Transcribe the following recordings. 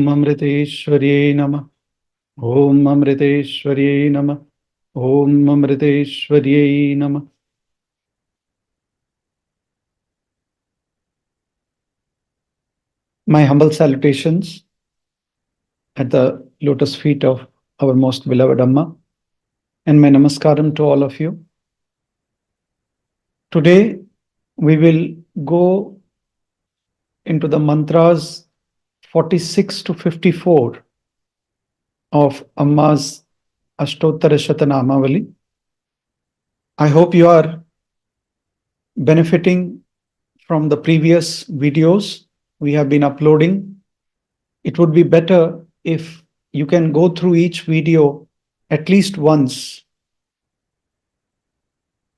Amriteshwarye Namah. Om Amriteshwarye Namah. Om Amriteshwarye Namah. My humble salutations at the lotus feet of our most beloved Amma, and my namaskaram to all of you. Today we will go into the mantras 46 to 54 of Amma's Ashtottara Shatanamavali. I hope you are benefiting from the previous videos we have been uploading. It would be better if you can go through each video at least once.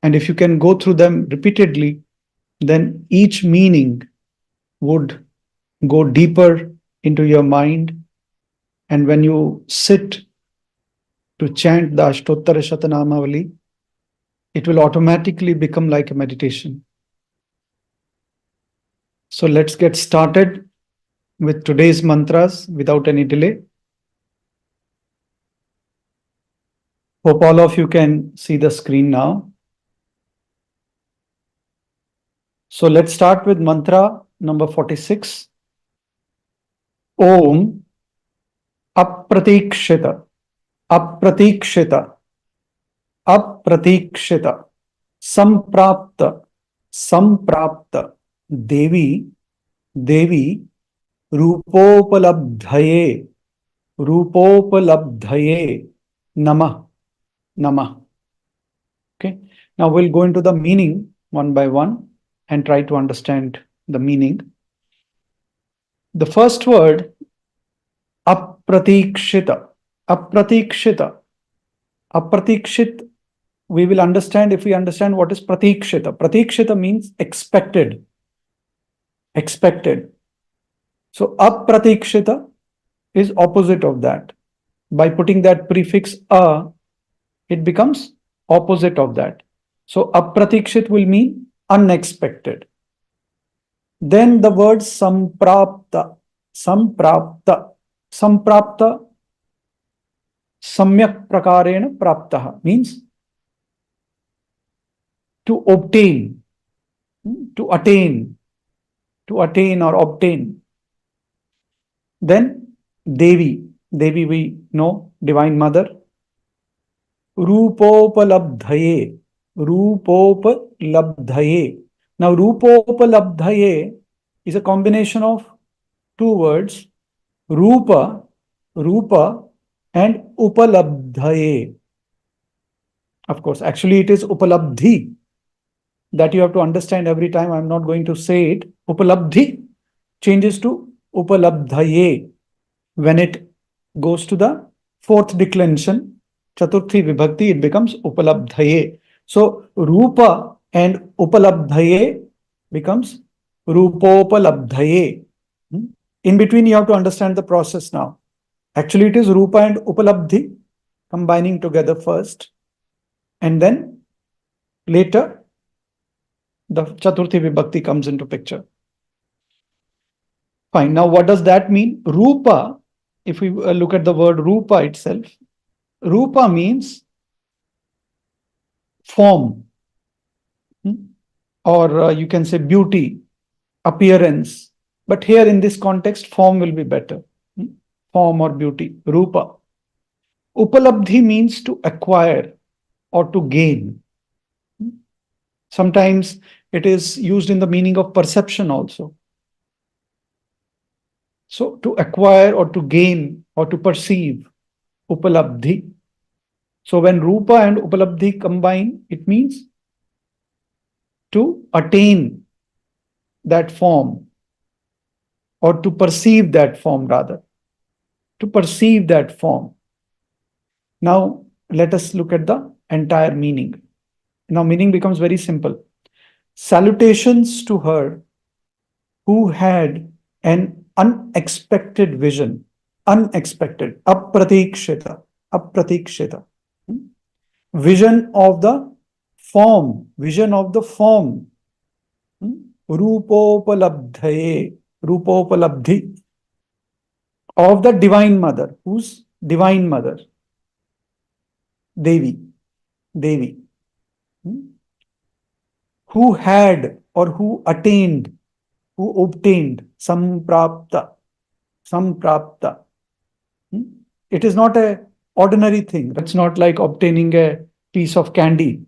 And if you can go through them repeatedly, then each meaning would go deeper into your mind. And when you sit to chant the Ashtottara Shatanamavali, it will automatically become like a meditation. So let's get started with today's mantras without any delay. Hope all of you can see the screen now. So let's start with mantra number 46. Om apratīkṣita, apratīkṣita, apratīkṣita, samprāpta-devī-rūpopalabdhaye, rūpopalabdhaye, namaḥ, namaḥ. Okay, now we'll go into the meaning one by one and try to understand the meaning. The first word, apratīkṣita, apratīkṣita, apratīkṣit, we will understand if we understand what is pratīkṣita. Pratīkṣita means expected, expected. So apratīkṣita is opposite of that. By putting that prefix a, it becomes opposite of that. So apratīkṣit will mean unexpected. Then the word samprāpta, samprāpta, samprāpta, samyak prakarena praptaha means to obtain, to attain or obtain. Then devi, devi we know, divine mother. Rūpopalabdhaye, rūpopalabdhaye. Now rūpopalabdhaye is a combination of two words, rūpa, rūpa, and upalabdhaye. Of course, actually it is upalabdhi. That you have to understand every time. I'm not going to say it. Upalabdhi changes to upalabdhaye when it goes to the fourth declension, chaturthi vibhakti, it becomes upalabdhaye. So rupa and upalabdhaye becomes rūpopalabdhaye. In between you have to understand the process now. Actually it is rupa and upalabdhi combining together first, and then later the chaturthi vibhakti comes into picture. Fine. Now what does that mean? Rupa, if we look at the word rupa itself, rupa means form, or you can say beauty, appearance. But here in this context, form will be better. Form or beauty, rupa. Upalabdhi means to acquire or to gain. Sometimes it is used in the meaning of perception also. So to acquire or to gain or to perceive, upalabdhi. So when rupa and upalabdhi combine, it means to attain that form, or to perceive that form rather. To perceive that form. Now let us look at the entire meaning. Now meaning becomes very simple. Salutations to her who had an unexpected vision, unexpected, apratīkṣita, apratīkṣita. Vision of the form, vision of the form. Rūpopalabdhaye, rūpopalabdhi of the Divine Mother. Whose Divine Mother? Devi. Devi. Who had or who attained, who obtained samprāpta. Samprāpta. It is not an ordinary thing. It's not like obtaining a piece of candy.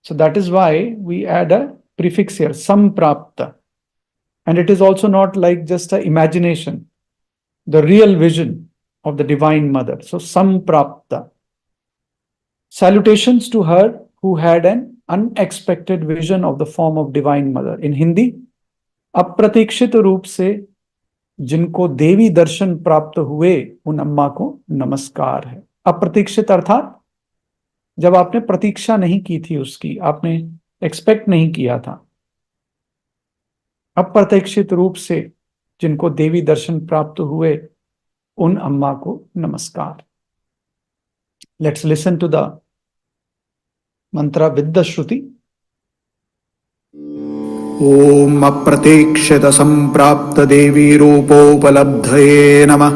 So that is why we add a prefix here, samprāpta. And it is also not like just an imagination, the real vision of the Divine Mother. So samprāpta. Salutations to her who had an unexpected vision of the form of Divine Mother. In Hindi, apratīkṣita रूप से जिनको देवी दर्शन प्राप्त हुए उन अम्मा को नमस्कार है. अप्रतीक्षित अर्थात जब आपने प्रतीक्षा नहीं की थी उसकी, आपने एक्सपेक्ट नहीं किया था. अप्रतीक्षित रूप से जिनको देवी दर्शन प्राप्त हुए उन अम्मा को नमस्कार. Let's listen to the mantra with the Shruti. Om अप्रतीक्षित samprāpta-devī-rūpopalabdhaye नमः.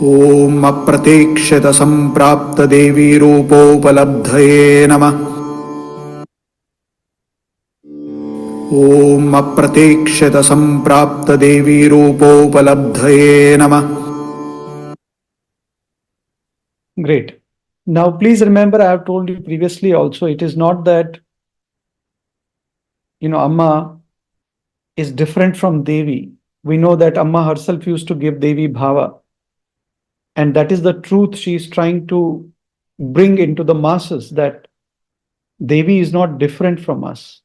ॐ अप्रतीक्षित samprāpta-devī-rūpopalabdhaye नमः. ॐ अप्रतीक्षित samprāpta-devī-rūpopalabdhaye नमः. Great. Now, please remember, I have told you previously also, it is not that, Amma is different from Devi. We know that Amma herself used to give Devi bhava. And that is the truth she is trying to bring into the masses, that Devi is not different from us.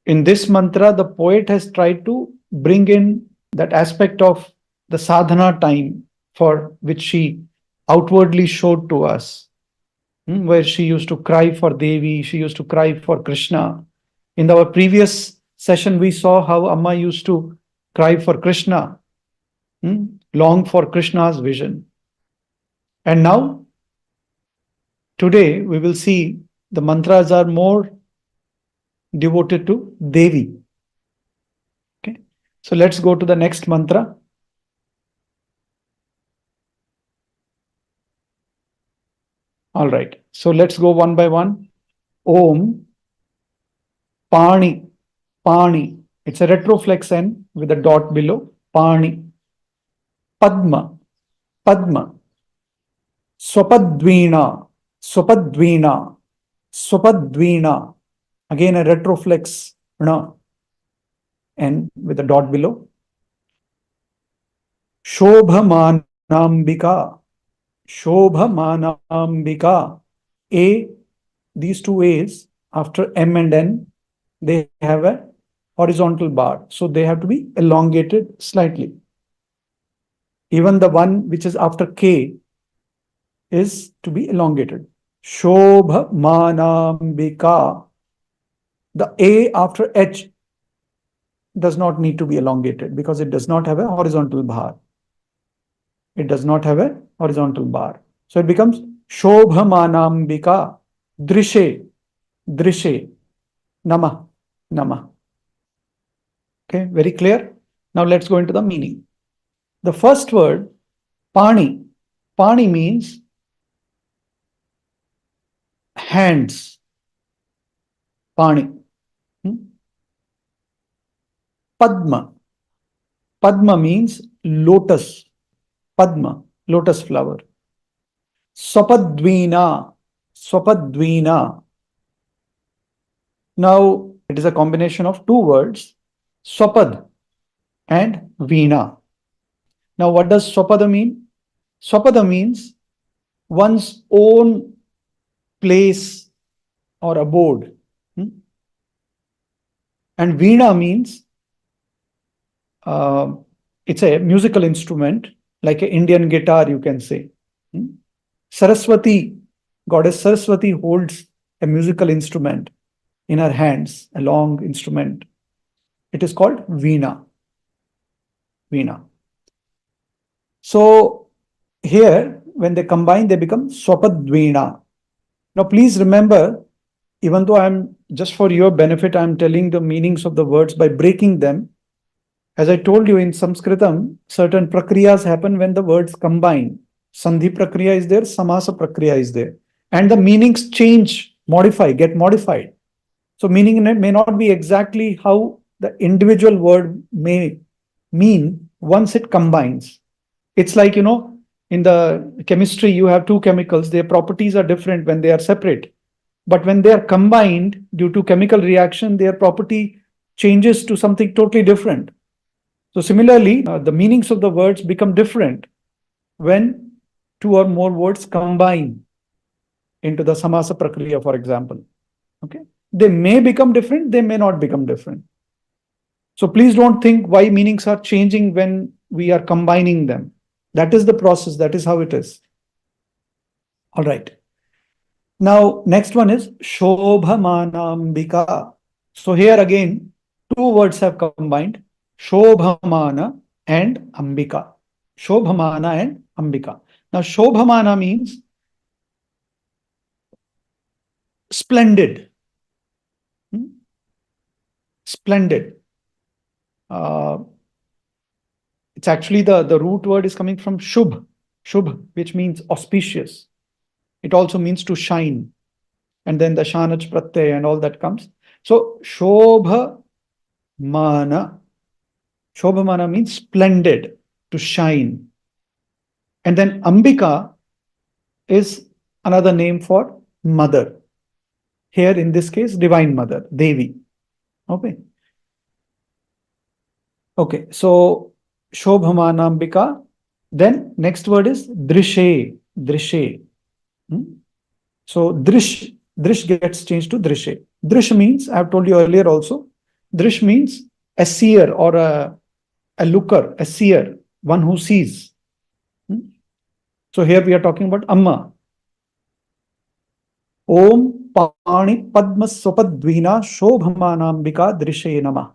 In this mantra, the poet has tried to bring in that aspect of the sadhana time for which she outwardly showed to us, where she used to cry for Devi, she used to cry for Krishna. In our previous session, we saw how Amma used to cry for Krishna, long for Krishna's vision. And now, today, we will see the mantras are more devoted to Devi. Okay, so let's go to the next mantra. All right, so let's go one by one. Om Pani. Pani. It's a retroflex N with a dot below. Pani. Padma. Padma. Swapadvina. Swapadvina. Swapadvina. Again a retroflex N with a dot below. Shobhamanambika. Shobhamanambika. A, these two A's after M and N, they have a horizontal bar. So they have to be elongated slightly. Even the one which is after K is to be elongated. Shobhamanambika. The A after H does not need to be elongated because it does not have a horizontal bar. It does not have a horizontal bar. So it becomes Shobhamanambika Drishe Drishe Nama Nama. Okay, very clear? Now let's go into the meaning. The first word, Pani. Pani means hands. Pani. Padma. Padma means lotus. Padma, lotus flower. Swapadvina. Swapadvina. Now, it is a combination of two words, swapad and veena. Now, what does swapada mean? Swapada means one's own place or abode. And veena means it's a musical instrument, like an Indian guitar, you can say. Saraswati, goddess Saraswati holds a musical instrument in her hands, a long instrument. It is called veena. Veena. So here, when they combine, they become swapadveena. Now, please remember, even though I'm just for your benefit, I'm telling the meanings of the words by breaking them. As I told you in Sanskritam, certain prakriyas happen when the words combine. Sandhi prakriya is there, samasa prakriya is there. And the meanings change, modify, get modified. So meaning may not be exactly how the individual word may mean once it combines. It's like, in the chemistry, you have two chemicals, their properties are different when they are separate. But when they are combined due to chemical reaction, their property changes to something totally different. So similarly, the meanings of the words become different when two or more words combine into the samasa prakriya, for example. Okay, they may become different, they may not become different. So please don't think why meanings are changing when we are combining them. That is the process, that is how it is. All right. Now, next one is Shobhamanambika. So here again, two words have combined, Shobhamana and Ambika. Shobhamana and Ambika. Now, Shobhamana means splendid. Splendid. It's actually the root word is coming from Shubh, which means auspicious. It also means to shine. And then the Shanach Pratyaya and all that comes. So, Shobhamana means splendid, to shine. And then Ambika is another name for mother. Here in this case, divine mother, Devi. Okay. Okay, so Shobhamanambika. Then next word is Drishe. So Drish gets changed to Drishe. Drish means, I have told you earlier also, Drish means a seer or a looker, a seer, one who sees. So here we are talking about Amma. Om Pani Padma Swapadvina Shobhamanambika Drishe Namah.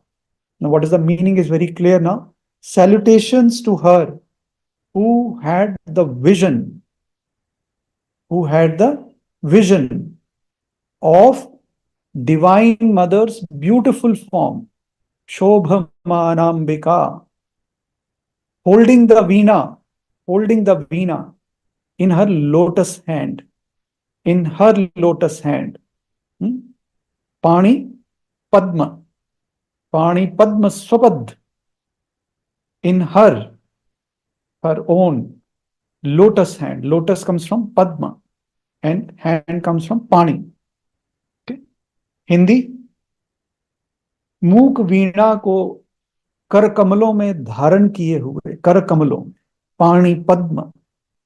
Now what is the meaning is very clear now. Salutations to her who had the vision of Divine Mother's beautiful form, Shobhamanambika, holding the veena in her lotus hand. Pani Padma Swapad, in her own lotus hand. Lotus comes from Padma and hand comes from Pani. Okay. Hindi, मूक वीणा को कर कमलों में धारण किए हुए, कर कमलों में, पाणी पद्म,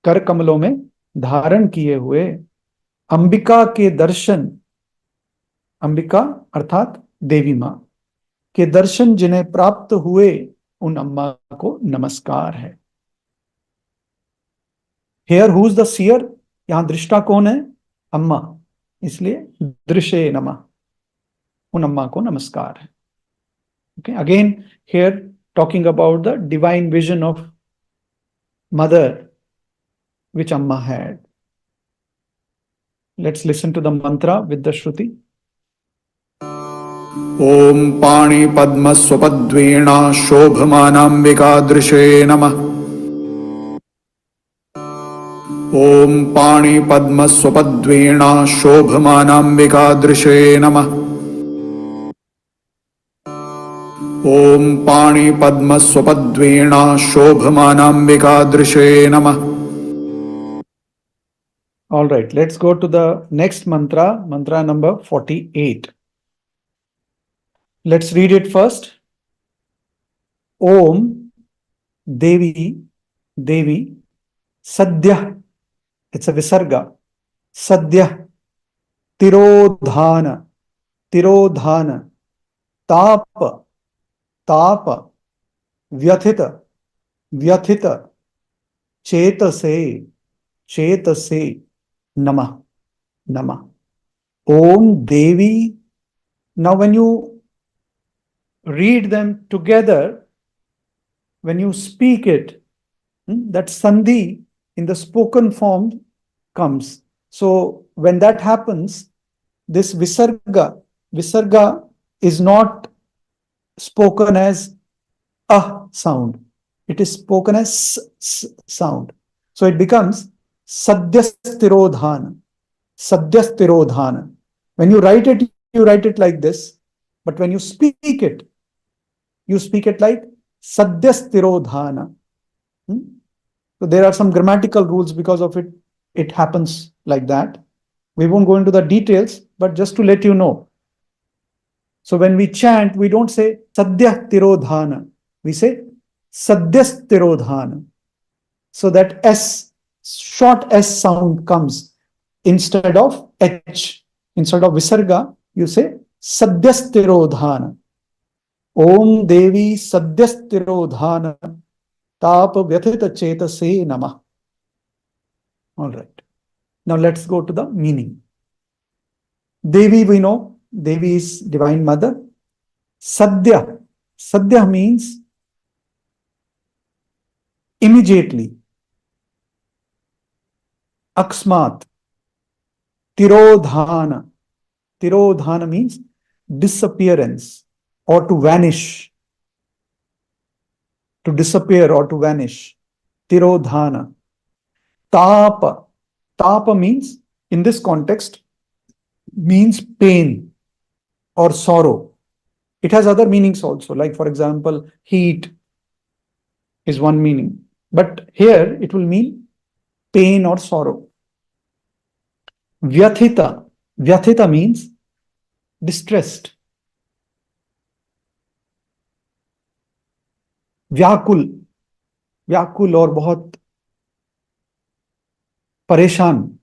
कर कमलों में धारण किए हुए अंबिका के दर्शन, अंबिका अर्थात देवी मां के दर्शन जिन्हें प्राप्त हुए, उन अम्मा को नमस्कार है. Here who is the seer? यहां दृष्टा कौन है? अम्मा. इसलिए दृशे नमः, उन अम्मा को नमस्कार है. Okay, again here talking about the divine vision of mother which Amma had. Let's listen to the mantra with the Shruti. Om Pani Padma Swapadvina Shobhamanambika Drishe Namah. Om Pani Padma Swapadvina Shobhamanambika Drishe Namah. Om Pani Padma Swapadvina Shobhamanambika Drishe Namah. All right, let's go to the next mantra, mantra number 48. Let's read it first. Om Devi, sadyaḥ, it's a visarga, sadyaḥ-tirodhāna-tāpa-vyathita-cetase, namaḥ. Om Devi. Now when you read them together, when you speak it, that sandhi in the spoken form comes. So when that happens, this visarga is not spoken as a sound. It is spoken as sound. So it becomes sadyaḥ-tirodhāna. Sadyaḥ-tirodhāna. When you write it like this, but when you speak it like sadyaḥ-tirodhāna. So there are some grammatical rules because of it. It happens like that. We won't go into the details, but just to let you know. So when we chant, we don't say sadyaḥ-tirodhāna. We say sadyaḥ-tirodhāna. So that S, short S sound comes instead of H. Instead of visarga, you say sadyaḥ-tirodhāna. Om devi sadyaḥ-tirodhāna-tāpa-vyathita-cetase namaḥ. All right. Now let's go to the meaning. Devi, we know. Devi is Divine Mother. Sadya. Sadya means immediately. Aksmat. Tirodhāna. Tirodhāna means disappearance or to vanish. To disappear or to vanish. Tirodhāna. Tāpa. Tāpa means, in this context, means pain or sorrow. It has other meanings also, like for example, heat is one meaning. But here it will mean pain or sorrow. Vyathita. Vyathita means distressed. Vyakul. Vyakul or बहुत परेशान.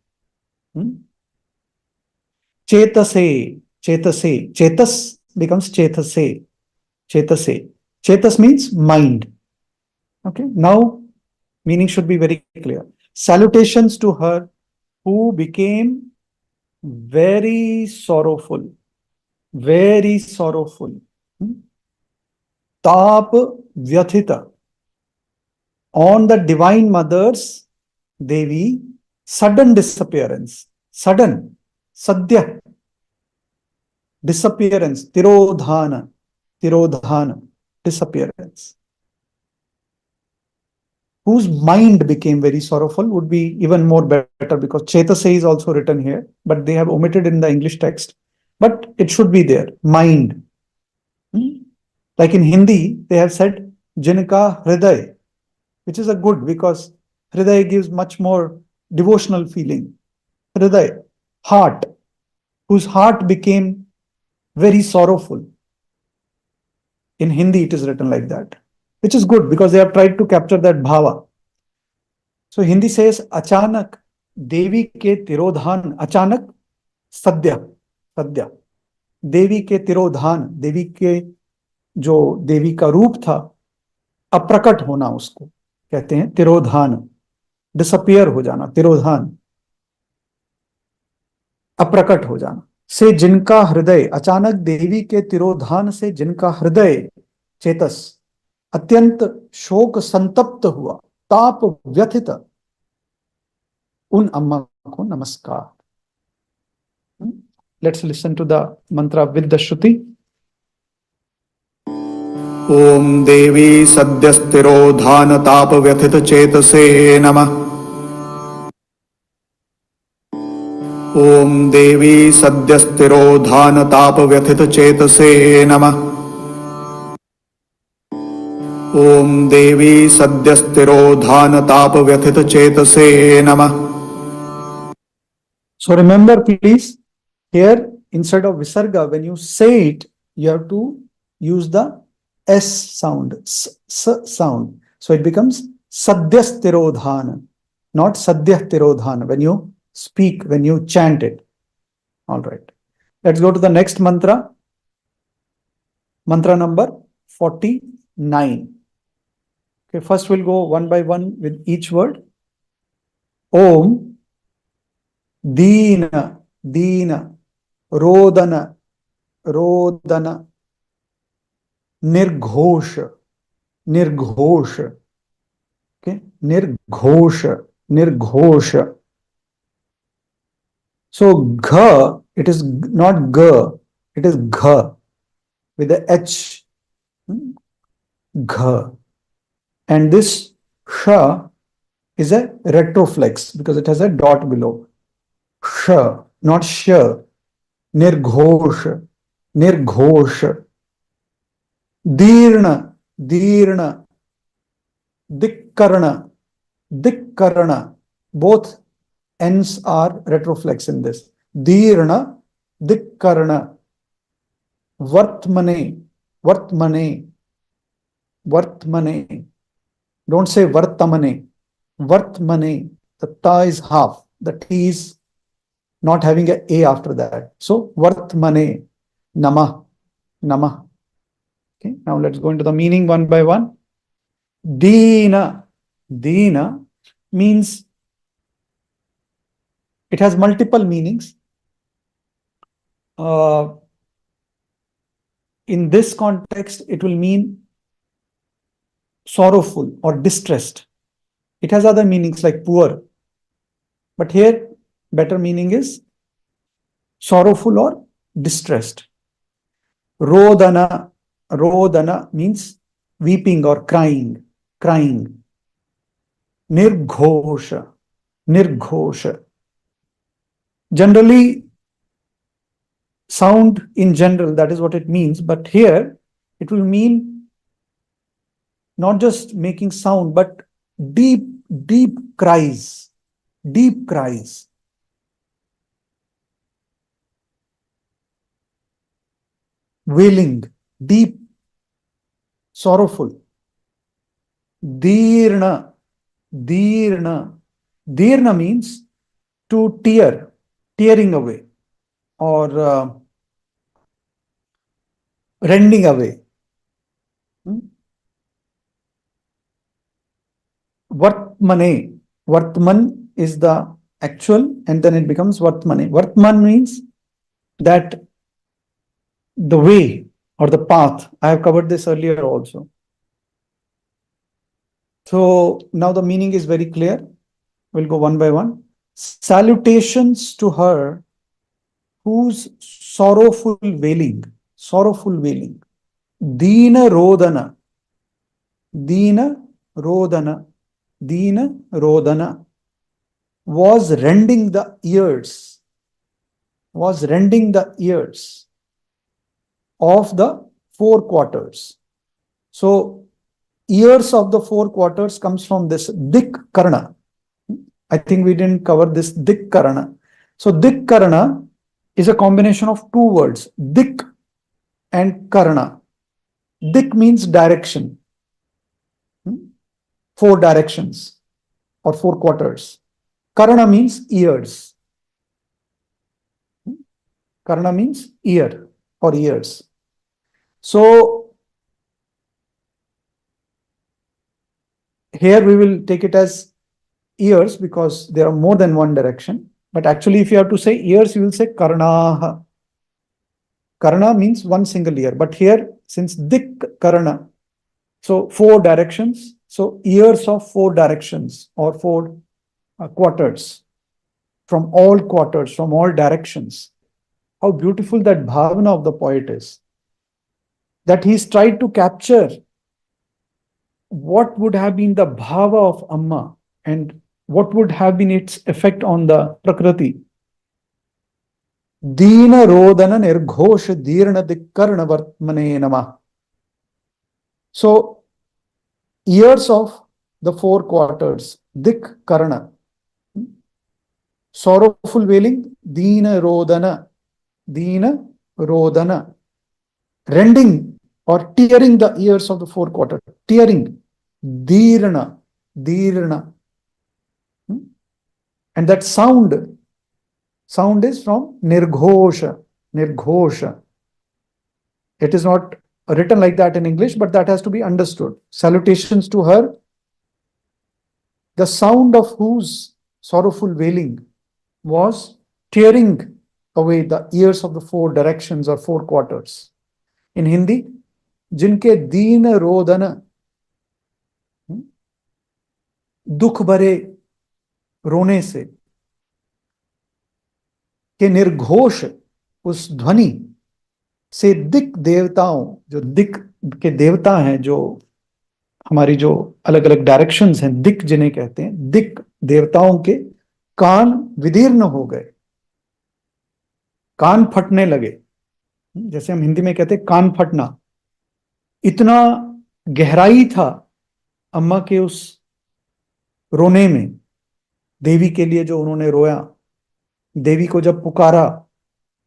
Cetase. Cetase. Chetas becomes cetase. Cetase. Chetas means mind. Okay. Now, meaning should be very clear. Salutations to her who became very sorrowful. Very sorrowful. Tāpa-vyathita. On the Divine Mother's, Devi, sudden disappearance. Sudden. Sadya. Disappearance. Tirodhāna. Tirodhāna. Disappearance. Whose mind became very sorrowful would be even more better, because Cetase is also written here, but they have omitted in the English text. But it should be there. Mind. Like in Hindi, they have said Jinka Hriday, which is a good, because Hriday gives much more devotional feeling. Hriday, heart, whose heart became very sorrowful. In Hindi, it is written like that, which is good because they have tried to capture that bhava. So Hindi says, Achanak, Devi ke tirodhan, Achanak, Sadya, Sadya. Devi ke tirodhan, Devi के जो देवी का रूप था, अप्रकट होना उसको कहते हैं तिरोधान. Disappear हो जाना, तिरोधान. अप्रकट हो जाना. से जिनका हृदय, अचानक देवी के तिरोधान से जिनका हृदय चेतस अत्यंत शोक संतप्त हुआ, ताप व्यथित, उन अम्मा को नमस्कार. Let's listen to the mantra with the Shruti. ॐ देवी सद्यस्तिरोधानतापव्यथितचेतसे नमः. ॐ देवी सद्यस्तिरोधानतापव्यथितचेतसे नमः. ॐ देवी सद्यस्तिरोधानतापव्यथितचेतसे नमः. So remember, please, here instead of visarga, when you say it, you have to use the S sound, sound. So it becomes sadyaḥ-tirodhāna, not sadyaḥ-tirodhāna when you speak, when you chant it. All right. Let's go to the next mantra. Mantra number 49. Okay, first we'll go one by one with each word. Om Dīna, Dīna, Rodana, Rodana, Nirghosha, Nirghosha. Okay, Nirghosha, Nirghosha. So, Gha, It is not g, it is gh with the h. Gh. And this sh is a retroflex because it has a dot below. Sh, not sh. Nirghosh, nirghosh. Dirna, dirna. Dikkarana, dikkarana. Both ends are retroflex in this. Dirna, dikkarana. Vartmane, vartmane, vartmane. Don't say vartamane. Vartmane. The ta is half. The t is not having a after that. So vartmane. Namaḥ. Namaḥ. Okay. Now let's go into the meaning one by one. Dina. Dina means it has multiple meanings. In this context, it will mean sorrowful or distressed. It has other meanings like poor. But here, better meaning is sorrowful or distressed. Rodana. Rodana means weeping or crying. Crying. Nirghosha. Nirghosha. Generally, sound in general, that is what it means. But here, it will mean not just making sound, but deep, deep cries. Deep cries. Wailing. Deep. Sorrowful. Dirna. Dirna. Dirna means to tear. Tearing away. Or rending away. Vartmane. Vartman is the actual and then it becomes Vartmane. Vartman means that the way or the path. I have covered this earlier also. So now the meaning is very clear. We'll go one by one. Salutations to her whose sorrowful wailing. Sorrowful wailing. Dina Rodana. Dina Rodana. Dina Rodana was rending the ears. Was rending the ears of the four quarters. So, ears of the four quarters comes from this Dikkarana. I think we didn't cover this Dikkarana. So, Dikkarana is a combination of two words, Dik and Karna. Dik means direction. Four directions or four quarters. Karna means ears. Karna means ear or ears. So, here we will take it as ears because there are more than one direction. But actually, if you have to say ears, you will say Karnaha. Karna means one single ear. But here, since Dik Karna, so four directions. So, ears of four directions or four quarters. From all quarters, from all directions. How beautiful that bhavana of the poet is. That he's tried to capture what would have been the bhava of Amma and what would have been its effect on the Prakriti. Dina Rodana Nirghosha Dirna Dikkarna Vartmane Namaḥ. So, ears of the four quarters, Dik Karna. Sorrowful wailing, Dina Rodana. Dina Rodana. Rending or tearing the ears of the four quarters. Tearing. Dirna. Dirna. And that sound is from Nirghosha. Nirghosha. It is not written like that in English, but that has to be understood. Salutations to her, the sound of whose sorrowful wailing was tearing away the ears of the four directions or four quarters. In Hindi, जिनके दीन रोदन दुख भरे रोने से के निर्घोष उस ध्वनि से दिक् देवताओं, जो दिक् के देवता हैं, जो हमारी जो अलग अलग डायरेक्शंस हैं, दिक् जिन्हें कहते हैं, दिक् देवताओं के कान विदीर्ण हो गए, कान फटने लगे। जैसे हम हिंदी में कहते हैं कान फटना। इतना गहराई था अम्मा के उस रोने में, देवी के लिए जो उन्होंने रोया, देवी को जब पुकारा,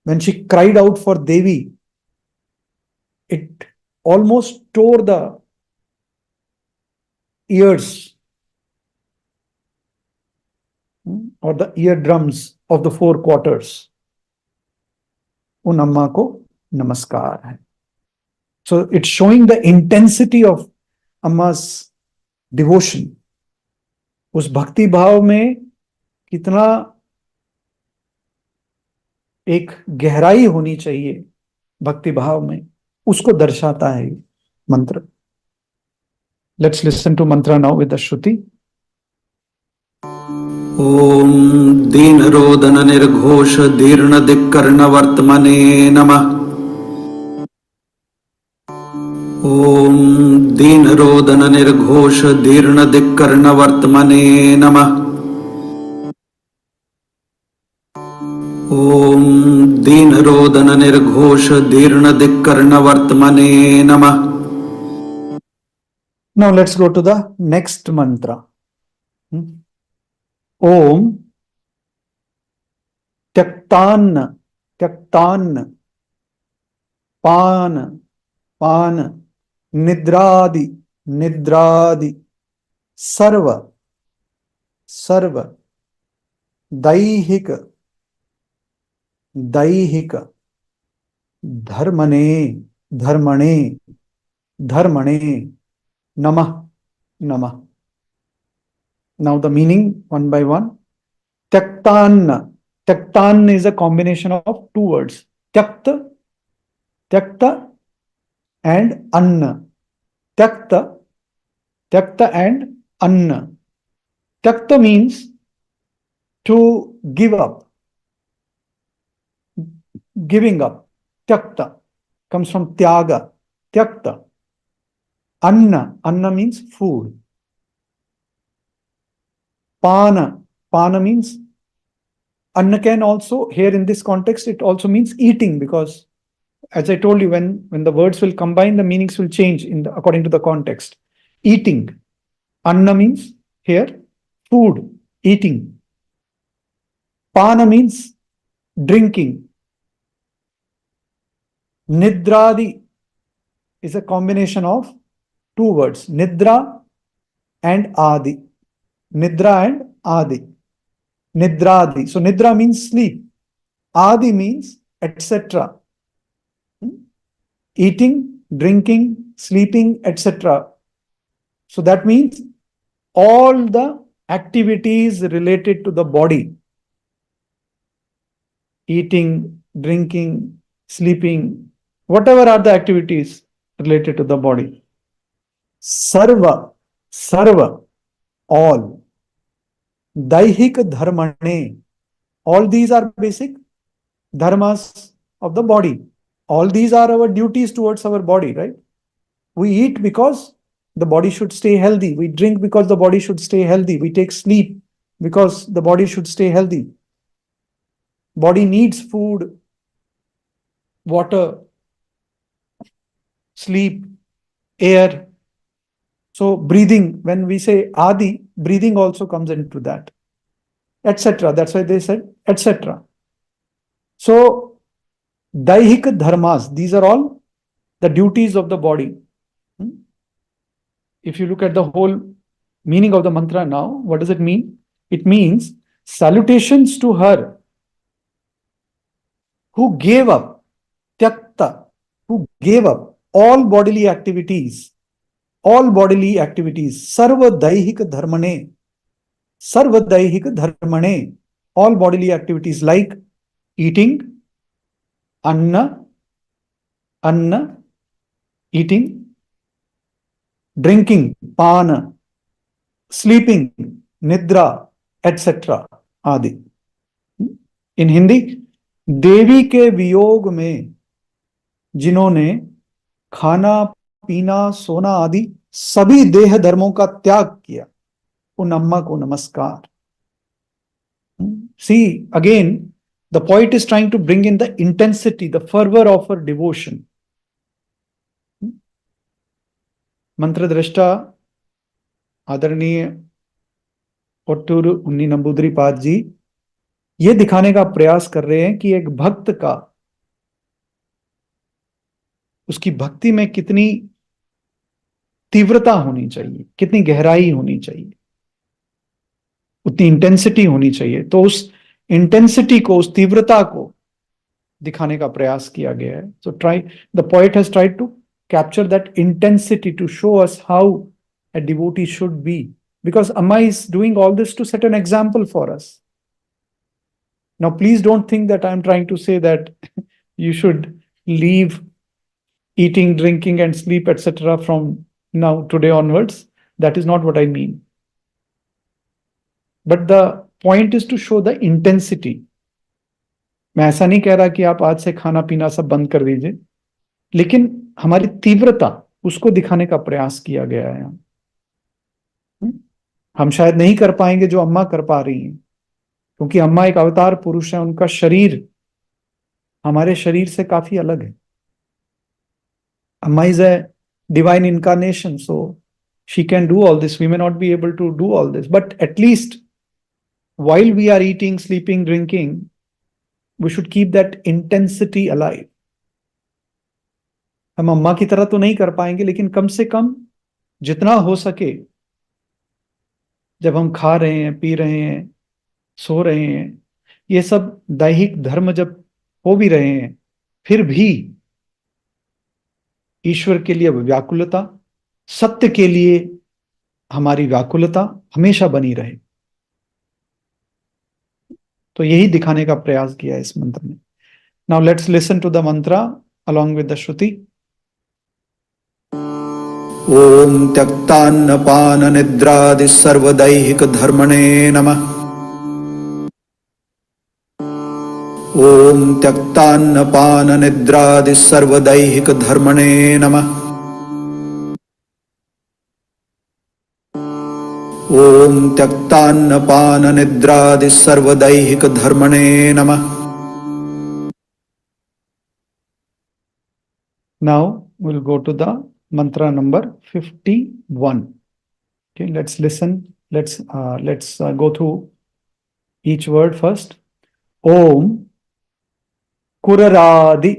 when she cried out for Devi, it almost tore the ears or the eardrums of the four quarters. उन अम्मा को नमस्कार है। So it's showing the intensity of Amma's devotion. उस भक्ति भाव में कितना एक गहराई होनी चाहिए भक्ति भाव में, उसको दर्शाता है ये मंत्र। Let's listen to mantra now with the Shruti. ॐ दीनरोदन निर्घोष दीर्ण दिक्कर्ण वर्तमने नमः। ॐ दीनरोदन निर्घोष दीर्ण दिक्कर्ण वर्तमने नमः। ॐ दीनरोदन निर्घोष दीर्ण दिक्कर्ण वर्तमने नमः। Now let's go to the next mantra. Om tyaktānna-pāna nidrādi-sarva-daihika-dharmaṇe namaḥ. Now the meaning one by one. Tyaktānna. Tyaktānna is a combination of two words. Tyakta and anna. Tyakta and anna. Tyakta means to give up. Giving up. Tyakta comes from tyaga. Tyakta. Anna means food. Pāna means, anna can also, here in this context, it also means eating, because as I told you, when the words will combine, the meanings will change according to the context. Eating. Anna means here food, eating. Pāna means drinking. Nidrādi is a combination of two words, nidra and adi. Nidra and adi. Nidrādi. So nidra means sleep. Adi means etc. Eating, drinking, sleeping, etc. So that means all the activities related to the body. Eating, drinking, sleeping, whatever are the activities related to the body. Sarva, all. Daihika-dharmaṇe, all these are basic dharmas of the body. All these are our duties towards our body, right? We eat because the body should stay healthy. We drink because the body should stay healthy. We take sleep because the body should stay healthy. Body needs food, water, sleep, air. So breathing, when we say adi, breathing also comes into that, etc. That's why they said etc. So daihika dharmas, these are all the duties of the body. If you look at the whole meaning of the mantra now, what does it mean? It means salutations to her who gave up, tyakta, who gave up all bodily activities, sarva-daihika-dharmaṇe, all bodily activities like eating, anna, eating, drinking, pāna, sleeping, nidra, etc. Adi. In Hindi, देवी के वियोग में जिन्होंने खाना पीना सोना आदि सभी देह धर्मों का त्याग किया, उन अम्मा को नमस्कार। See, again, the poet is trying to bring in the intensity, the fervor of her devotion. मंत्र दृष्टा आदरणीय ओट्टूर उन्नी नंबूदरीपाद जी ये दिखाने का प्रयास कर रहे हैं कि एक भक्त का उसकी भक्ति में कितनी तीव्रता होनी चाहिए, कितनी गहराई होनी चाहिए, उतनी इंटेंसिटी होनी चाहिए। तो उस इंटेंसिटी को, उस तीव्रता को दिखाने का प्रयास किया गया है। So the poet has tried to capture that intensity to show us how a devotee should be, because Amma is doing all this to set an example for us. Now please don't think that I'm trying to say that you should leave eating, drinking and sleep etc. from now today onwards. That is not what I mean. But the point is to show the intensity. मैं ऐसा नहीं कह रहा कि आप आज से खाना पीना सब बंद कर दीजिए, लेकिन हमारी तीव्रता उसको दिखाने का प्रयास किया गया है। हम शायद नहीं कर पाएंगे जो अम्मा कर पा रही हैं, क्योंकि अम्मा एक अवतार पुरुष है, उनका शरीर हमारे शरीर से काफी अलग है। अम्मा is a divine incarnation, so she can do all this. We may not be able to do all this, but at least while we are eating, sleeping, drinking, we should keep that intensity alive. हम अम्मा की तरह तो नहीं कर पाएंगे, लेकिन कम से कम जितना हो सके, जब हम खा रहे हैं, पी रहे हैं, सो रहे हैं, ये सब दैहिक धर्म जब हो भी रहे हैं, फिर भी ईश्वर के लिए व्याकुलता, सत्य के लिए हमारी व्याकुलता हमेशा बनी रहे। तो यही दिखाने का प्रयास किया है इस मंत्र में। Now let's listen to the mantra along with the Shruti. ॐ त्यक्तान्न-पान नidrādi-sarva-daihika-dharmaṇe नमः। ॐ त्यक्तान्न-पान नidrādi-sarva-daihika-dharmaṇe नमः। ॐ त्यक्तान्न-पान नidrādi-sarva-daihika-dharmaṇe नमः। Now we'll go to the mantra number 51. Okay, let's listen. Let's go through each word first. Om kuraradi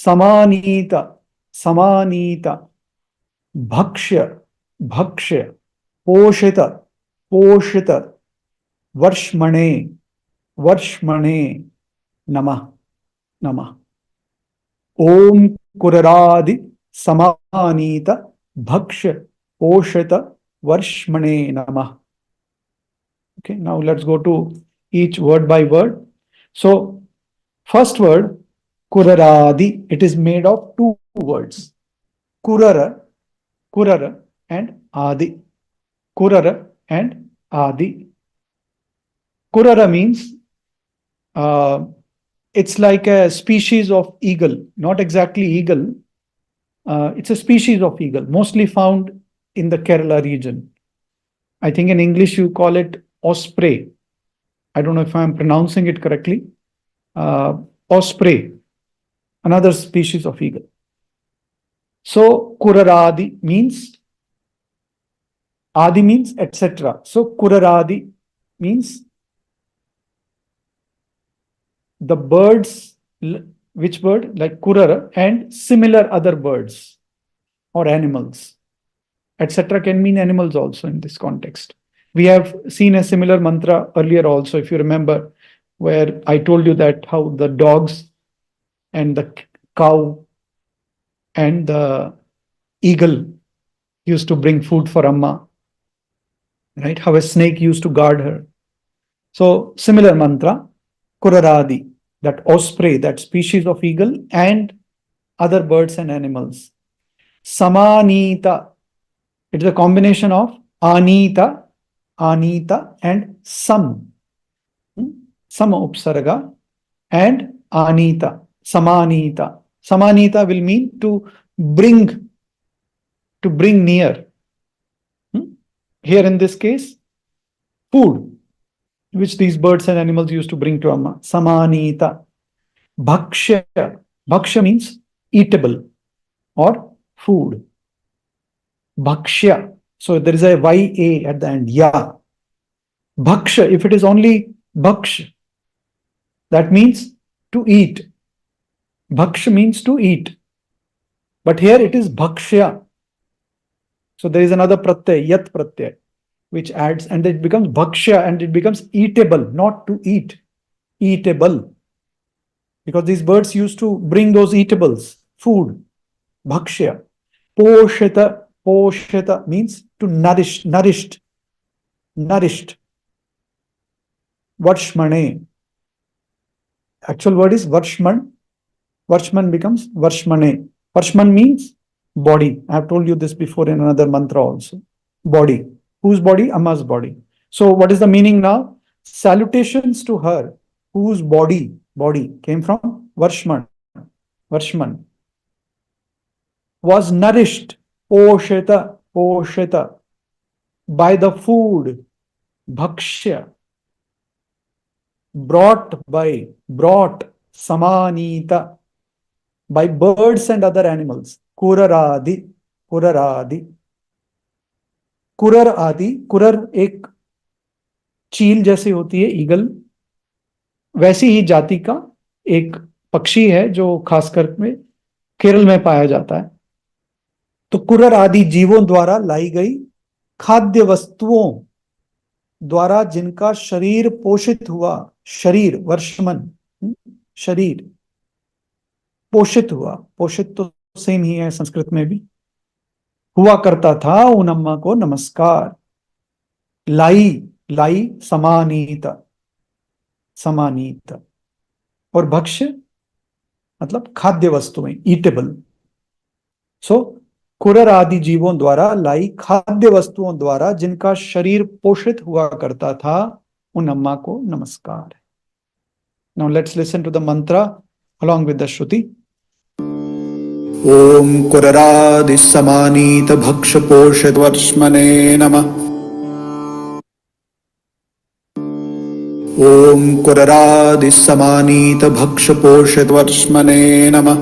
samanita bhakshya poshita varshmane namah. Om kuraradi samanita bhakshya poshita varshmane namah. Okay, now let's go to each word by word. So first word kuraradi, it is made of two words, kurara and adi. Kurara and adi. Kurara means it's like a species of eagle, not exactly eagle. It's a species of eagle, mostly found in the Kerala region. I think in English you call it osprey. I don't know if I'm pronouncing it correctly. Osprey, another species of eagle. So kuraradi means, adi means etc. So kuraradi means the birds, which bird? Like kurara and similar other birds or animals. Etc. can mean animals also in this context. We have seen a similar mantra earlier also, if you remember, where I told you that how the dogs and the cow and the eagle used to bring food for Amma, right? How a snake used to guard her. So similar mantra, kuraradi, that osprey, that species of eagle and other birds and animals. Samanita, it is a combination of anita and sam. sama upsarga, and anita, samanita. Samanita will mean to bring near. Here in this case, food, which these birds and animals used to bring to Amma. Samanita. Bhakshya. Bhakshya means eatable or food. Bhakshya. So there is a YA at the end. Ya. Bhakshya. If it is only bhaksh, that means to eat. Bhaksh means to eat. But here it is bhakshya. So there is another pratyay, yat pratyay, which adds, and it becomes bhakshya, and it becomes eatable, not to eat. Eatable. Because these birds used to bring those eatables, food. Bhakshya. Poshita. Poshita means to nourish, nourished. Nourished. Varshmane. Actual word is Varshman. Varshman becomes Varshmane. Varshman means body. I have told you this before in another mantra also. Body. Whose body? Amma's body. So what is the meaning now? Salutations to her, whose body came from Varshman. Varshman was nourished, poshita, poshita, by the food, bhakshya, brought, samanita, by birds and other animals, kuraradi, kuraradi. कुरर आदि, कुरर एक चील जैसे होती है, eagle, वैसी ही जाति का एक पक्षी है जो खासकर में केरल में पाया जाता है. तो कुरर आदि जीवों द्वारा लाई गई खाद्य वस्तुओं द्वारा जिनका शरीर पोषित हुआ, शरीर वर्षमन, शरीर पोषित हुआ, पोषित तो सेम ही है संस्कृत में भी, हुआ करता था, उन अम्मा को नमस्कार. लाई समानीता, समानीता. और भक्ष्य मतलब खाद्य वस्तुएं, ईटेबल. सो कुरर आदि जीवों द्वारा लाई खाद्य वस्तुओं द्वारा जिनका शरीर पोषित हुआ करता था, उन अम्मा को नमस्कार. Now let's listen to the mantra along with the Shruti. ॐ कुररादिसमानीतभक्षपोषितवर्ष्मणे नमः. ॐ कुररादिसमानीतभक्षपोषितवर्ष्मणे नमः.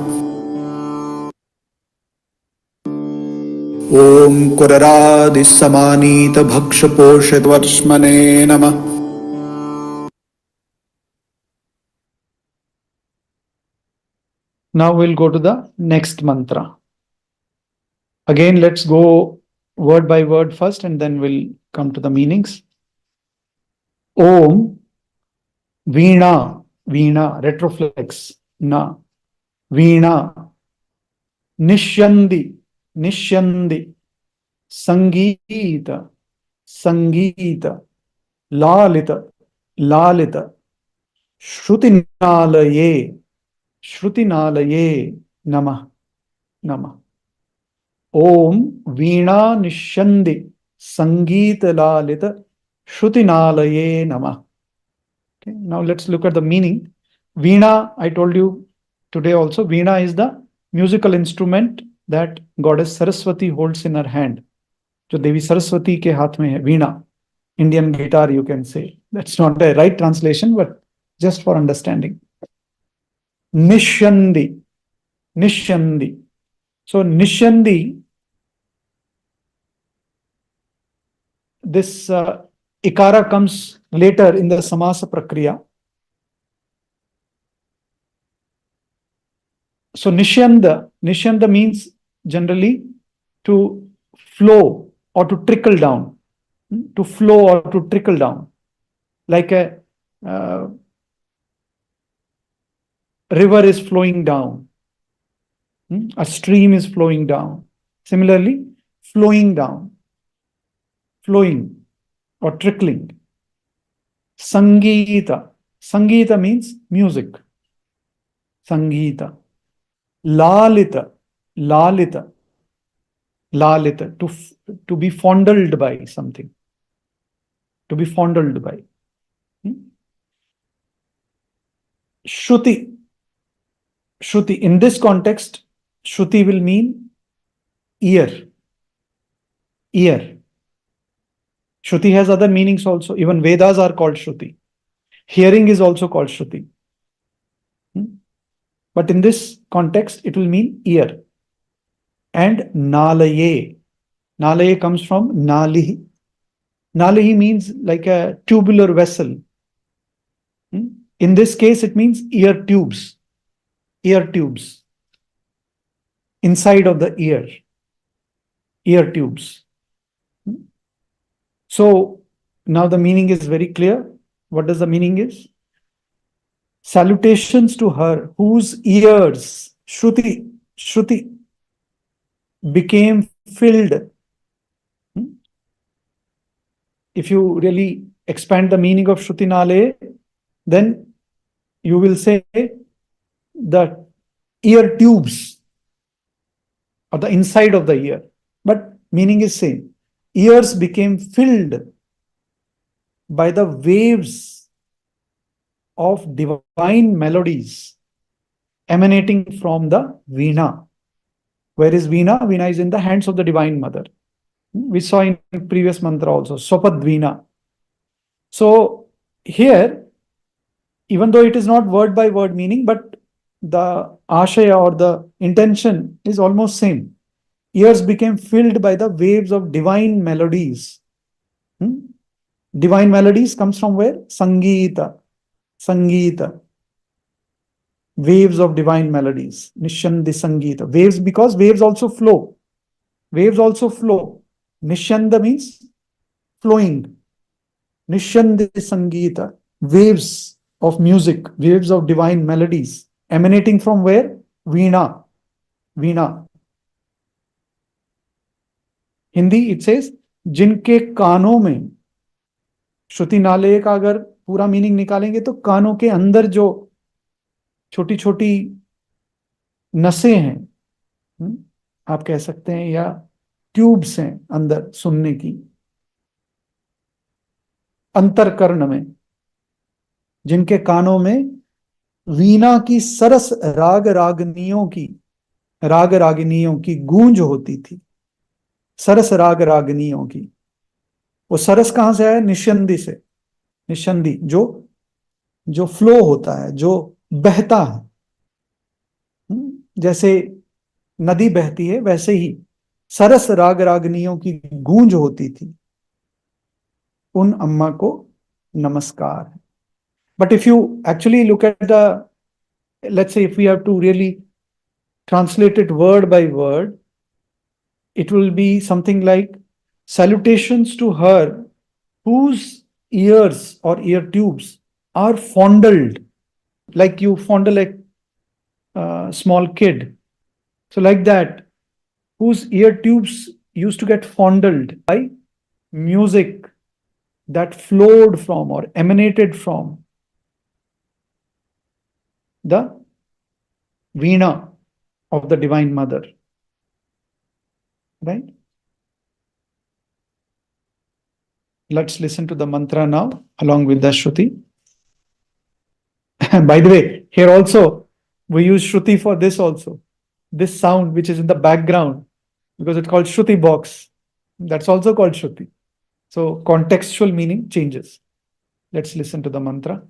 ॐ कुररादिसमानीतभक्षपोषितवर्ष्मणे नमः. Now we'll go to the next mantra. Again, let's go word by word first and then we'll come to the meanings. Om, Veena, Veena, retroflex, na, Veena, Nishyandi, Nishyandi, Sangeeta, Sangeeta, Lalita, Lalita, Shrutinalaye, Shrutinalaye, Namah, Namah. Om Veena Nishyandi Sangeeta Lalita Shrutinalaye Namah. Okay, now let's look at the meaning. Veena, I told you today also, Veena is the musical instrument that goddess Saraswati holds in her hand. जो देवी सरस्वती के हाथ में है, वीणा. Indian guitar, you can say. That's not the right translation, but just for understanding. Nishyandi, Nishyandi. So Nishyandi, this ikara comes later in the samasa prakriya. So Nishyanda, Nishyanda means generally to flow or to trickle down. To flow or to trickle down. Like a river is flowing down. A stream is flowing down. Similarly, flowing down. Flowing or trickling. Sangeeta. Sangeeta means music. Sangeeta. Lalita. Lalita. Lalita. To be fondled by something. To be fondled by. Shruti. Shruti. In this context, Shruti will mean ear. Ear. Shruti has other meanings also. Even Vedas are called Shruti. Hearing is also called Shruti. But in this context, it will mean ear. And Nalaye. Nalaye comes from Nalihi. Nalihi means like a tubular vessel. In this case, it means ear tubes. Ear tubes. Inside of the ear. Ear tubes. So now the meaning is very clear. What does the meaning is? Salutations to her whose ears, Shruti, became filled. If you really expand the meaning of Shruti Nale, then you will say the ear tubes or the inside of the ear. But meaning is same. Ears became filled by the waves of divine melodies emanating from the Veena. Where is Veena? Veena is in the hands of the Divine Mother. We saw in previous mantra also, Swapad Veena. So here, even though it is not word by word meaning, but the ashaya or the intention is almost same. Ears became filled by the waves of divine melodies. Divine melodies comes from where? Sangeeta. Sangeeta. Waves of divine melodies. Nishyandi Sangeeta. Waves, because waves also flow. Waves also flow. Nishyanda means flowing. Nishyandi Sangeeta. Waves of music, waves of divine melodies. Emanating from where? Veena. Veena. Hindi it says, जिनके कानों में, श्रुति नाले का अगर पूरा meaning निकालेंगे तो कानों के अंदर जो छोटी छोटी नसें हैं, आप कह सकते हैं, या ट्यूब्स हैं अंदर सुनने की, अंतरकर्ण में, जिनके कानों में वीणा की सरस राग रागिनियों की गूंज होती थी. सरस राग रागिनियों की. वो सरस कहां से आया? निश्यंदी से. निश्यंदी जो फ्लो होता है, जो बहता है. जैसे नदी बहती है वैसे ही सरस राग रागिनियों की गूंज होती थी. उन अम्मा को नमस्कार. But if you actually look at the, let's say if we have to really translate it word by word, it will be something like, salutations to her whose ears or ear tubes are fondled, like you fondle a small kid. So like that, whose ear tubes used to get fondled by music that flowed from or emanated from the Veena of the Divine Mother. Right? Let's listen to the mantra now along with the Shruti. By the way, here also we use Shruti for this also. This sound which is in the background, because it's called Shruti box. That's also called Shruti. So contextual meaning changes. Let's listen to the mantra.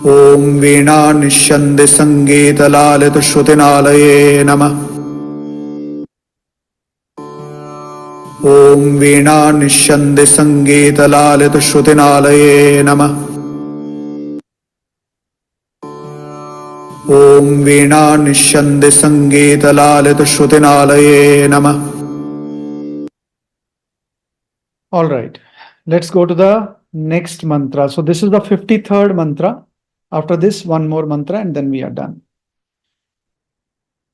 ॐ वीणा निष्यन्दि सङ्गीतलालित श्रुतिनालये नमः. ॐ वीणा निष्यन्दि सङ्गीतलालित श्रुतिनालये नमः. ॐ वीणा निष्यन्दि सङ्गीतलालित श्रुतिनालये नमः. All right, let's go to the next mantra. So this is the 53rd mantra. After this, one more mantra and then we are done.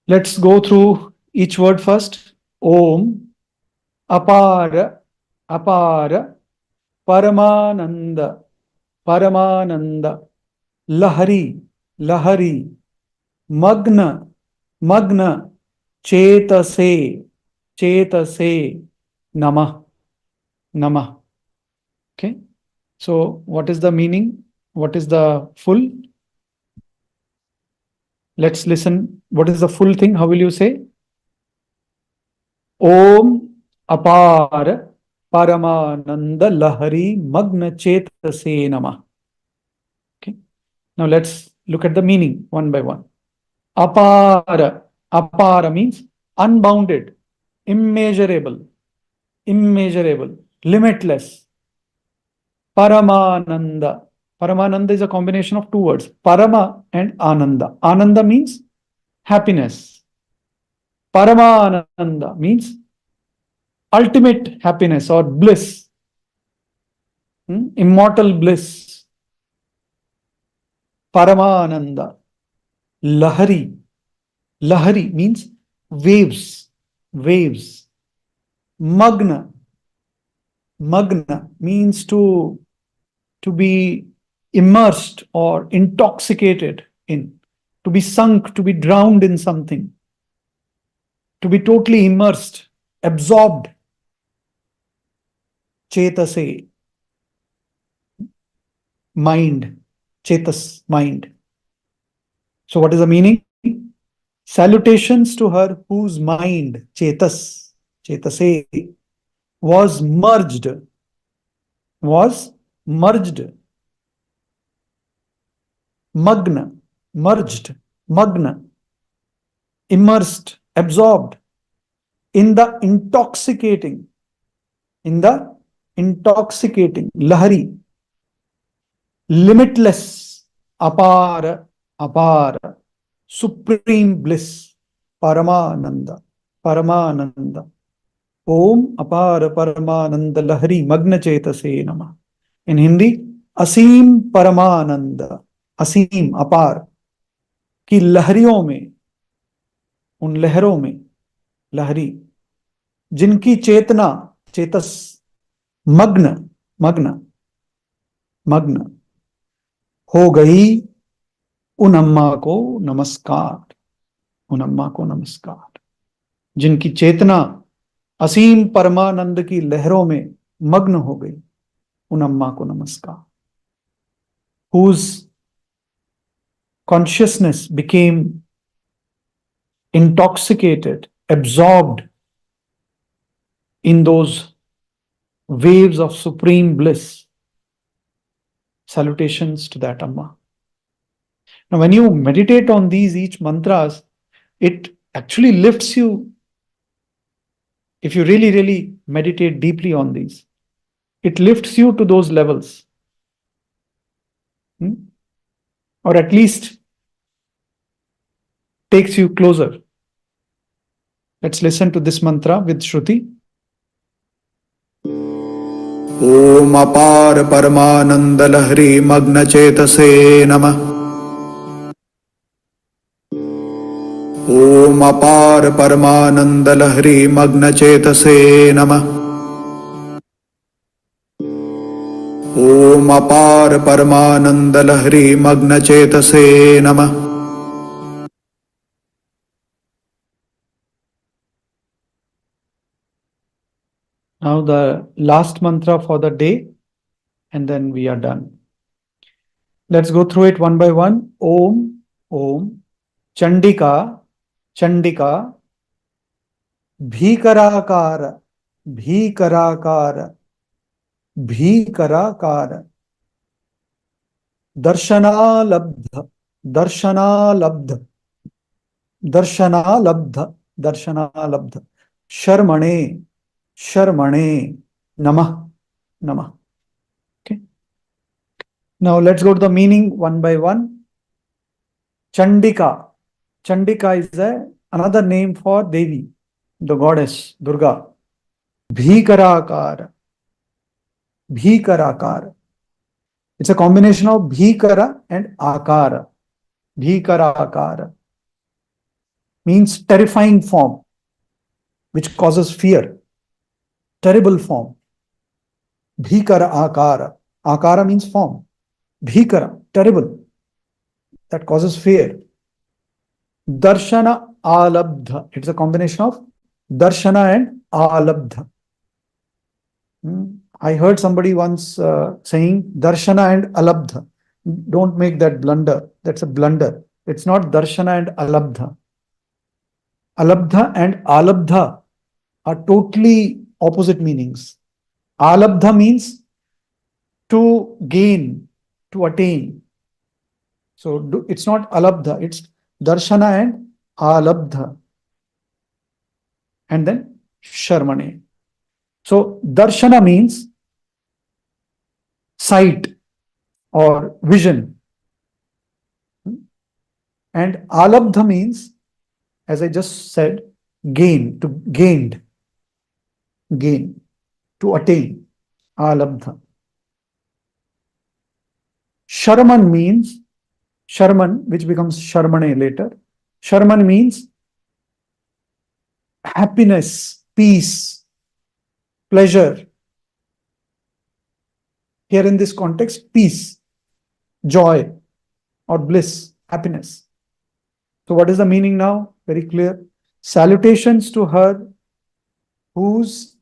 Let's go through each word first. Om, apara, apara, paramananda, paramananda, lahari, lahari, magna, magna, cetase, cetase, namah, namah. Okay. So what is the meaning? What is the full? Let's listen. What is the full thing? How will you say? Om apar paramananda lahari magna cetase namah. Okay. Now let's look at the meaning one by one. Apara. Apara means unbounded, immeasurable, limitless. Paramananda. Paramananda is a combination of two words, Parama and Ananda. Ananda means happiness. Paramananda means ultimate happiness or bliss, immortal bliss. Paramananda. Lahari. Lahari means waves, waves. Magna. Magna means to be immersed or intoxicated in, to be sunk, to be drowned in something, to be totally immersed, absorbed. Cetase, mind, chetas, mind. So what is the meaning? Salutations to her whose mind, chetas, cetase, was merged, magna, merged, magna, immersed, absorbed in the intoxicating, lahari, limitless, apara, supreme bliss, paramananda. Om apara paramananda lahari magna cetase namah. In Hindi, असीम परमानंद, असीम अपार की लहरियों में, उन लहरों में, लहरी जिनकी चेतना, चेतस, मग्न हो गई, उन अम्मा को नमस्कार, जिनकी चेतना असीम परमानंद की लहरों में मग्न हो गई, उन अम्मा को नमस्कार. Whose consciousness became intoxicated, absorbed in those waves of supreme bliss. Salutations to that Amma. Now, when you meditate on these each mantras, it actually lifts you. If you really meditate deeply on these, it lifts you to those levels. Or at least takes you closer. Let's listen to this mantra with Shruti. Om apar paramananda lahari magna cetase namah. Om apar paramananda lahari magna cetase namah. Om apar paramananda lahari magna cetase namah. Now the last mantra for the day, and then we are done. Let's go through it one by one. Om, Chandika, Bhikarakara, Darshanalabdha, Sharmane, Namah. Okay. Now let's go to the meaning one by one. Chandika. Chandika is another name for Devi, the goddess, Durga. Bhikarakara. It's a combination of Bhikara and Akara. Bhikarakara means terrifying form, which causes fear. Terrible form. Bhikara akara. Akara means form. Bhikara, terrible. That causes fear. Darshana alabdha. It's a combination of darshana and alabdha. I heard somebody once saying darshana and alabdha. Don't make that blunder. That's a blunder. It's not darshana and alabdha. Alabdha and alabdha are totally opposite meanings. Alabdha means to gain, to attain. So it's not alabdha, it's darshana and alabdha. And then sharmane. So darshana means sight or vision. And alabdha means, as I just said, gain, to gained, gain, to attain, alabdha. Sharman means, Sharman, which becomes Sharmane later. Sharman means happiness, peace, pleasure. Here in this context, peace, joy, or bliss, happiness. So what is the meaning now? Very clear. Salutations to her whose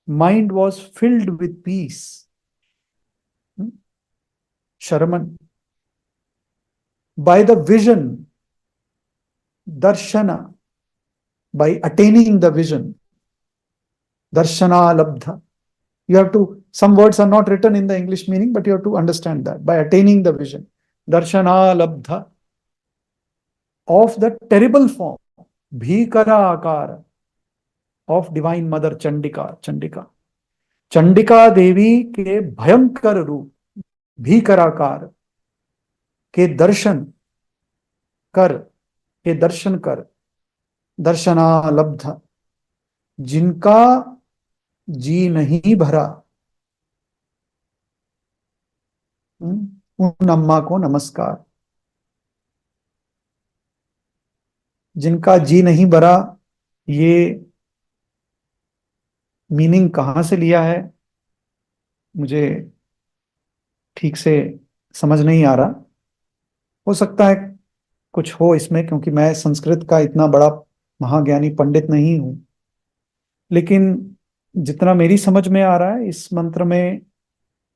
mind was filled with peace. Sharman. By the vision, darshana, by attaining the vision, darshana labdha. You have to, some words are not written in the English meaning, but you have to understand that. By attaining the vision, darshana labdha, of the terrible form, bhikara akara, of Divine Mother Chandika. Chandika Devi ke bhayankar roop, bhikarakar, के दर्शन कर, दर्शना लब्ध, जिनका जी नहीं भरा, उन अम्मा को नमस्कार. जिनका जी नहीं भरा, ये मीनिंग कहाँ से लिया है मुझे ठीक से समझ नहीं आ रहा. हो सकता है कुछ हो इसमें, क्योंकि मैं संस्कृत का इतना बड़ा महाज्ञानी पंडित नहीं हूं. लेकिन जितना मेरी समझ में आ रहा है, इस मंत्र में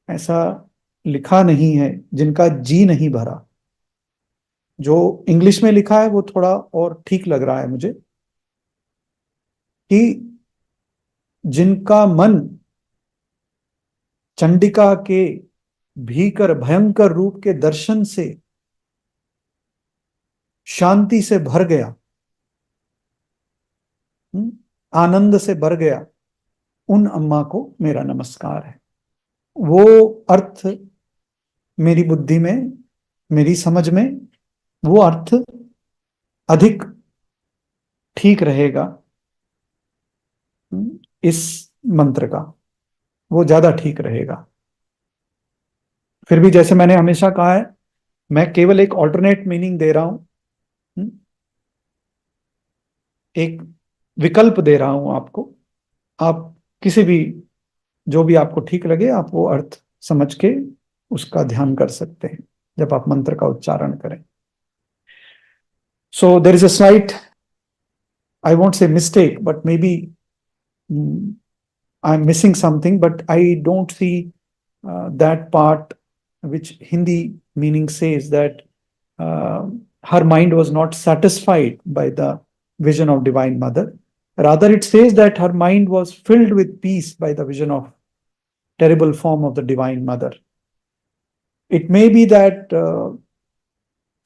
ऐसा लिखा नहीं है जिनका जी नहीं भरा. जो इंग्लिश में लिखा है वो थोड़ा और ठीक लग रहा है मुझे, कि जिनका मन चंडिका के भीकर भयंकर रूप के दर्शन से शांति से भर गया, आनंद से भर गया, उन अम्मा को मेरा नमस्कार है. वो अर्थ मेरी बुद्धि में, मेरी समझ में, वो अर्थ अधिक ठीक रहेगा इस मंत्र का, वो ज्यादा ठीक रहेगा. फिर भी जैसे मैंने हमेशा कहा है, मैं केवल एक ऑल्टरनेट मीनिंग दे रहा हूं, एक विकल्प दे रहा हूं आपको. आप किसी भी, जो भी आपको ठीक लगे, आप वो अर्थ समझ के उसका ध्यान कर सकते हैं जब आप मंत्र का उच्चारण करें. So there is a slight, I won't say mistake, but maybe I'm missing something, but I don't see that part which Hindi meaning says that her mind was not satisfied by the vision of Divine Mother. Rather, it says that her mind was filled with peace by the vision of terrible form of the Divine Mother. It may be that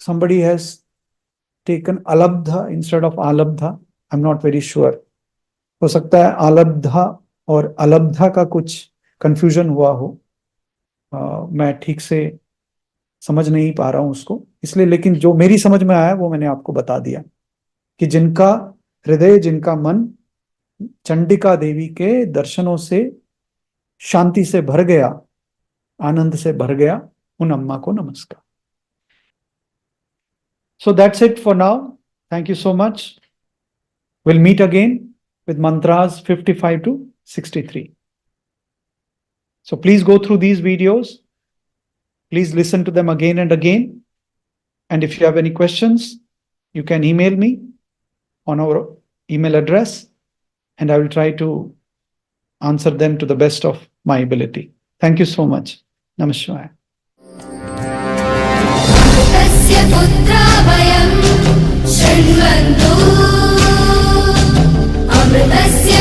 somebody has taken alabdha instead of alabdha. I'm not very sure. हो सकता है alabdha और alabdha का कुछ confusion हुआ हो. मैं ठीक से समझ नहीं पा रहा हूं उसको, इसलिए, लेकिन जो मेरी समझ में आया वो मैंने आपको बता दिया कि जिनका हृदय, जिनका मन चंडिका देवी के दर्शनों से शांति से भर गया, आनंद से भर गया, उन अम्मा को नमस्कार. So that's it for now. Thank you so much. We'll meet again with mantras 55 to 63. So please go through these videos. Please listen to them again and again. And if you have any questions, you can email me on our email address, and I will try to answer them to the best of my ability. Thank you so much. Namaskar. धर्मस्य